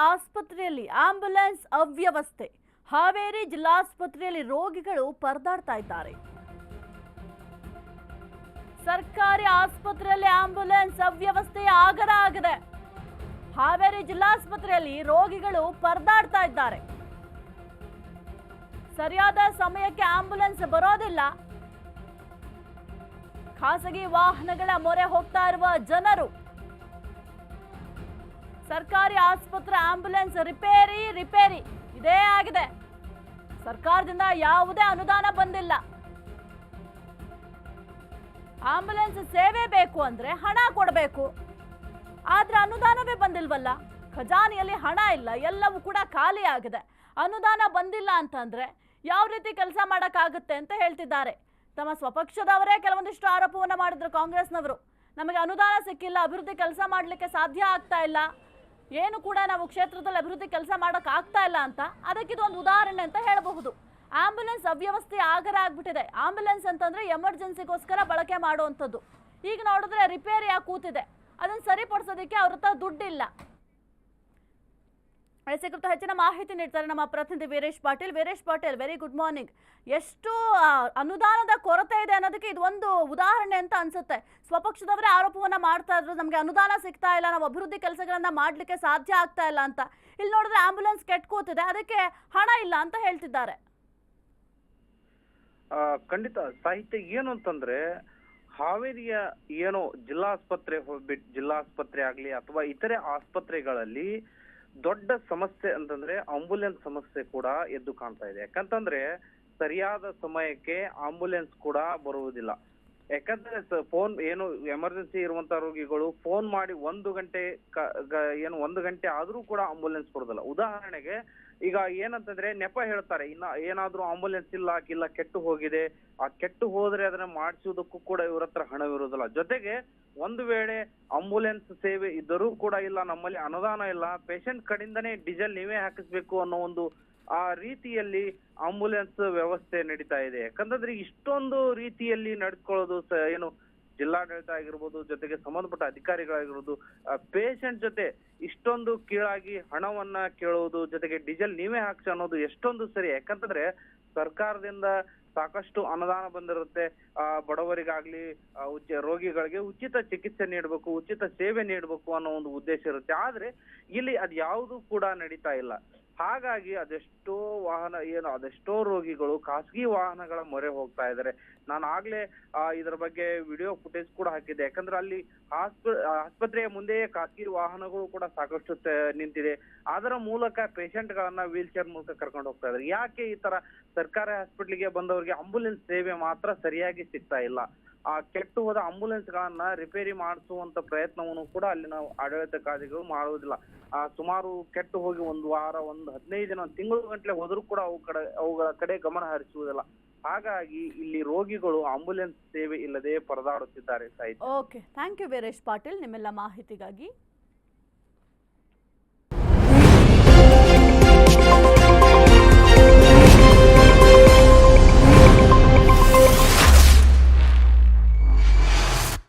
ಆಸ್ಪತ್ರೆಯಲ್ಲಿ ಆಂಬ್ಯುಲೆನ್ಸ್ ಅವ್ಯವಸ್ಥೆ. ಹಾವೇರಿ ಜಿಲ್ಲಾಸ್ಪತ್ರೆಯಲ್ಲಿ ರೋಗಿಗಳು ಪರದಾಡ್ತಾ ಇದ್ದಾರೆ. ಸರ್ಕಾರಿ ಆಸ್ಪತ್ರೆಯಲ್ಲಿ ಆಂಬ್ಯುಲೆನ್ಸ್ ಅವ್ಯವಸ್ಥೆ ಆಗರ ಆಗಿದೆ. ಹಾವೇರಿ ಜಿಲ್ಲಾಸ್ಪತ್ರೆಯಲ್ಲಿ ರೋಗಿಗಳು ಪರದಾಡ್ತಾ ಇದ್ದಾರೆ. ಸರಿಯಾದ ಸಮಯಕ್ಕೆ ಆಂಬ್ಯುಲೆನ್ಸ್ ಬರೋದಿಲ್ಲ. ಖಾಸಗಿ ವಾಹನಗಳ ಮೊರೆ ಹೋಗ್ತಾ ಇರುವ ಜನರು. ಸರ್ಕಾರಿ ಆಸ್ಪತ್ರೆ ಆಂಬ್ಯುಲೆನ್ಸ್ ರಿಪೇರಿ ಇದೇ ಆಗಿದೆ. ಸರ್ಕಾರದಿಂದ ಯಾವುದೇ ಅನುದಾನ ಬಂದಿಲ್ಲ. ಆಂಬ್ಯುಲೆನ್ಸ್ ಸೇವೆ ಬೇಕು ಅಂದ್ರೆ ಹಣ ಕೊಡಬೇಕು. ಆದ್ರೆ ಅನುದಾನವೇ ಬಂದಿಲ್ವಲ್ಲ. ಖಜಾನೆಯಲ್ಲಿ ಹಣ ಇಲ್ಲ, ಎಲ್ಲವೂ ಕೂಡ ಖಾಲಿ ಆಗಿದೆ. ಅನುದಾನ ಬಂದಿಲ್ಲ ಅಂತಂದ್ರೆ ಯಾವ ರೀತಿ ಕೆಲಸ ಮಾಡಕ್ಕಾಗುತ್ತೆ ಅಂತ ಹೇಳ್ತಿದ್ದಾರೆ. ತಮ್ಮ ಸ್ವಪಕ್ಷದವರೇ ಕೆಲವೊಂದಿಷ್ಟು ಆರೋಪವನ್ನ ಮಾಡಿದ್ರು ಕಾಂಗ್ರೆಸ್ನವರು. ನಮಗೆ ಅನುದಾನ ಸಿಕ್ಕಿಲ್ಲ, ಅಭಿವೃದ್ಧಿ ಕೆಲಸ ಮಾಡಲಿಕ್ಕೆ ಸಾಧ್ಯ ಆಗ್ತಾ ಇಲ್ಲ, ಏನು ಕೂಡ ನಾವು ಕ್ಷೇತ್ರದಲ್ಲಿ ಅಭಿವೃದ್ಧಿ ಕೆಲಸ ಮಾಡಕ್ ಆಗ್ತಾ ಇಲ್ಲ ಅಂತ. ಅದಕ್ಕಿದು ಒಂದು ಉದಾಹರಣೆ ಅಂತ ಹೇಳಬಹುದು. ಆಂಬ್ಯುಲೆನ್ಸ್ ಅವ್ಯವಸ್ಥೆ ಆಗರ ಆಗ್ಬಿಟ್ಟಿದೆ. ಆಂಬ್ಯುಲೆನ್ಸ್ ಅಂತಂದ್ರೆ ಎಮರ್ಜೆನ್ಸಿಗೋಸ್ಕರ ಬಳಕೆ ಮಾಡುವಂಥದ್ದು. ಈಗ ನೋಡಿದ್ರೆ ರಿಪೇರಿ ಆಗಿ ಕೂತಿದೆ. ಅದನ್ನು ಸರಿಪಡಿಸೋದಕ್ಕೆ ಅವ್ರ ಹತ್ರ ದುಡ್ಡಿಲ್ಲ. ಕುರಿತು ಹೆಚ್ಚಿನ ಮಾಹಿತಿ ನೀಡ್ತಾರೆ ನಮ್ಮ ಪ್ರತಿನಿಧಿ Veeresh Patil. Very good morning. ಎಷ್ಟು ಅನುದಾನದ ಕೊರತೆ ಇದೆ ಅನ್ನೋದಕ್ಕೆ ಇದು ಒಂದು ಉದಾಹರಣೆ ಅಂತ ಅನ್ಸುತ್ತೆ. ಸ್ವಪಕ್ಷದವರೇ ಆರೋಪವನ್ನ ಮಾಡ್ತಾ ಇದ್ರು, ನಮಗೆ ಅನುದಾನ ಸಿಗ್ತಾ ಇಲ್ಲ, ನಾವು ಅಭಿವೃದ್ಧಿ ಕೆಲಸಗಳನ್ನ ಮಾಡ್ಲಿಕ್ಕೆ ಸಾಧ್ಯ ಆಗ್ತಾ ಇಲ್ಲ ಅಂತ. ಇಲ್ಲಿ ನೋಡಿದ್ರೆ ಆಂಬ್ಯುಲೆನ್ಸ್ ಕೆಟ್ಟ ಕೂತಿದೆ, ಅದಕ್ಕೆ ಹಣ ಇಲ್ಲ ಅಂತ ಹೇಳ್ತಿದ್ದಾರೆ. ಖಂಡಿತ ಸಾಹಿತ್ಯ ಏನು ಅಂತಂದ್ರೆ, ಹಾವೇರಿಯ ಏನೋ ಜಿಲ್ಲಾಸ್ಪತ್ರೆ ಆಗ್ಲಿ ಅಥವಾ ಇತರೆ ಆಸ್ಪತ್ರೆಗಳಲ್ಲಿ ದೊಡ್ಡ ಸಮಸ್ಯೆ ಅಂತಂದ್ರೆ ಆಂಬ್ಯುಲೆನ್ಸ್ ಸಮಸ್ಯೆ ಕೂಡ ಎದ್ದು ಕಾಣ್ತಾ ಇದೆ. ಯಾಕಂತಂದ್ರೆ ಸರಿಯಾದ ಸಮಯಕ್ಕೆ ಆಂಬ್ಯುಲೆನ್ಸ್ ಕೂಡ ಬರುವುದಿಲ್ಲ. ಯಾಕಂದ್ರೆ ಫೋನ್ ಏನು ಎಮರ್ಜೆನ್ಸಿ ಇರುವಂತ ರೋಗಿಗಳು ಫೋನ್ ಮಾಡಿ 1 ಗಂಟೆ ಆದ್ರೂ ಕೂಡ ಆಂಬ್ಯುಲೆನ್ಸ್ ಬರೋದಿಲ್ಲ. ಉದಾಹರಣೆಗೆ ಈಗ ಏನಂತಂದ್ರೆ ನೆಪ ಹೇಳ್ತಾರೆ, ಇನ್ನ ಏನಾದ್ರೂ ಆಂಬ್ಯುಲೆನ್ಸ್ ಇಲ್ಲ ಕೆಟ್ಟು ಹೋಗಿದೆ, ಆ ಕೆಟ್ಟು ಹೋದ್ರೆ ಅದನ್ನ ಮಾಡಿಸುವುದಕ್ಕೂ ಕೂಡ ಇವ್ರ ಹತ್ರ ಹಣವಿರುವುದಿಲ್ಲ. ಜೊತೆಗೆ ಒಂದು ವೇಳೆ ಆಂಬ್ಯುಲೆನ್ಸ್ ಸೇವೆ ಇದ್ದರೂ ಕೂಡ ಇಲ್ಲ, ನಮ್ಮಲ್ಲಿ ಅನುದಾನ ಇಲ್ಲ, ಪೇಷಂಟ್ ಕಡೆಯಿಂದನೇ ಡೀಸೆಲ್ ನೀವೇ ಹಾಕಿಸ್ಬೇಕು ಅನ್ನೋ ಒಂದು ಆ ರೀತಿಯಲ್ಲಿ ಆಂಬ್ಯುಲೆನ್ಸ್ ವ್ಯವಸ್ಥೆ ನಡೀತಾ ಇದೆ. ಯಾಕಂತಂದ್ರೆ ಇಷ್ಟೊಂದು ರೀತಿಯಲ್ಲಿ ನಡೆದುಕೊಳ್ಳೋದು ಏನು ಜಿಲ್ಲಾಡಳಿತ ಆಗಿರ್ಬೋದು, ಜೊತೆಗೆ ಸಂಬಂಧಪಟ್ಟ ಅಧಿಕಾರಿಗಳಾಗಿರ್ಬೋದು, ಪೇಷಂಟ್ ಜೊತೆ ಇಷ್ಟೊಂದು ಕೀಳಾಗಿ ಹಣವನ್ನ ಕೇಳುವುದು, ಜೊತೆಗೆ ಡೀಸೆಲ್ ನೀವೇ ಹಾಕ್ಸಿ ಅನ್ನೋದು ಎಷ್ಟೊಂದು ಸರಿ. ಯಾಕಂತಂದ್ರೆ ಸರ್ಕಾರದಿಂದ ಸಾಕಷ್ಟು ಅನುದಾನ ಬಂದಿರುತ್ತೆ. ಬಡವರಿಗಾಗ್ಲಿ ರೋಗಿಗಳಿಗೆ ಉಚಿತ ಚಿಕಿತ್ಸೆ ನೀಡಬೇಕು, ಉಚಿತ ಸೇವೆ ನೀಡಬೇಕು ಅನ್ನೋ ಒಂದು ಉದ್ದೇಶ ಇರುತ್ತೆ. ಆದ್ರೆ ಇಲ್ಲಿ ಅದ್ಯಾವುದು ಕೂಡ ನಡೀತಾ ಇಲ್ಲ. ಹಾಗಾಗಿ ಅದೆಷ್ಟೋ ರೋಗಿಗಳು ಖಾಸಗಿ ವಾಹನಗಳ ಮೊರೆ ಹೋಗ್ತಾ ಇದ್ದಾರೆ. ನಾನು ಆಗ್ಲೇ ಇದರ ಬಗ್ಗೆ ವಿಡಿಯೋ ಫುಟೇಜ್ ಕೂಡ ಹಾಕಿದ್ದೆ. ಯಾಕಂದ್ರೆ ಅಲ್ಲಿ ಆಸ್ಪತ್ರೆಯ ಮುಂದೆಯೇ ಖಾಸಗಿ ವಾಹನಗಳು ಕೂಡ ಸಾಕಷ್ಟು ನಿಂತಿದೆ. ಅದರ ಮೂಲಕ ಪೇಷಂಟ್ ಗಳನ್ನ ವೀಲ್ ಚೇರ್ ಮೂಲಕ ಕರ್ಕೊಂಡು ಹೋಗ್ತಾ ಇದ್ದಾರೆ. ಯಾಕೆ ಈ ತರ ಸರ್ಕಾರಿ ಹಾಸ್ಪಿಟ್ಲಿಗೆ ಬಂದವರಿಗೆ ಆಂಬ್ಯುಲೆನ್ಸ್ ಸೇವೆ ಮಾತ್ರ ಸರಿಯಾಗಿ ಸಿಗ್ತಾ ಇಲ್ಲ? ಕೆಟ್ಟು ಹೋದ ಆಂಬ್ಯುಲೆನ್ಸ್ ಗಳನ್ನ ರಿಪೇರಿ ಮಾಡಿಸುವಂತ ಪ್ರಯತ್ನವನ್ನು ಕೂಡ ಅಲ್ಲಿ ನಾವು ಆಡಳಿತಾಧಿಕಾರಿಗಳು ಮಾಡುವುದಿಲ್ಲ. ಸುಮಾರು ಕೆಟ್ಟು ಹೋಗಿ 1 ವಾರ, 15 ದಿನ, ತಿಂಗಳು ಗಂಟ್ಲೆ ಹೋದ್ರೂ ಕೂಡ ಅವುಗಳ ಕಡೆ ಗಮನ ಹರಿಸುವುದಿಲ್ಲ. ಹಾಗಾಗಿ ಇಲ್ಲಿ ರೋಗಿಗಳು ಆಂಬ್ಯುಲೆನ್ಸ್ ಸೇವೆ ಇಲ್ಲದೆ ಪರದಾಡುತ್ತಿದ್ದಾರೆ. Okay, thank you Veeresh Patil ನಿಮ್ಮೆಲ್ಲ ಮಾಹಿತಿಗಾಗಿ.